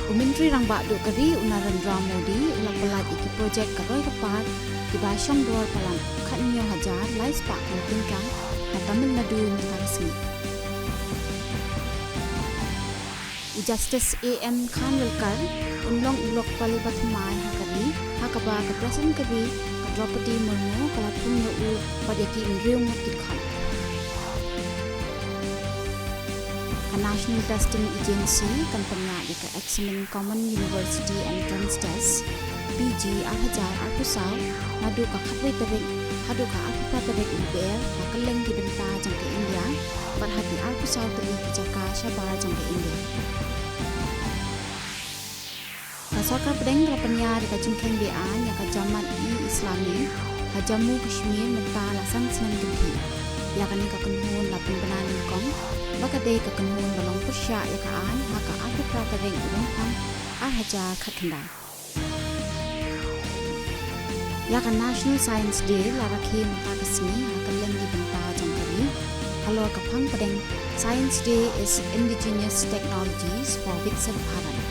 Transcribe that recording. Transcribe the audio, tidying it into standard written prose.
Umentri rang bak duk kari Narendra Modi ulang pelat iki projek keroi kepat di Basyong Dor Palan Khatnyo Hajar Lai Spak Tingkang Tamil Nadu Resmi. Justice A.M. Khanwilkar unlong ulok pali bathmai hakari hakaba ka President kari ka Draupadi Murmu kalathum no u padeki inriu mutkit khan. National Testing Agency kampanya di Examen Common University Entrance Test PG Hajar Arpusau nadu ka khatwai tarik hadu ka Afrika tarik UBL makaleng di benta jangke India berhati Arpusau tarik jaka Syabar jangke India. Kasarkar pedeng rapanya di kajungkeng bean yang kajamat Islami Jammu Kashmir menta lasang senang genti yakani ka kenhun lapun benanin kong bakade ka kenhun balong persya yakaan haka Afrika tarik urumpang Hajar khatkendai. Yakan National Science Day laraki menta kasmi hakaleng di benta jangkari halor kapang pedeng Science Day is Indigenous Technologies for Viksit Bharat.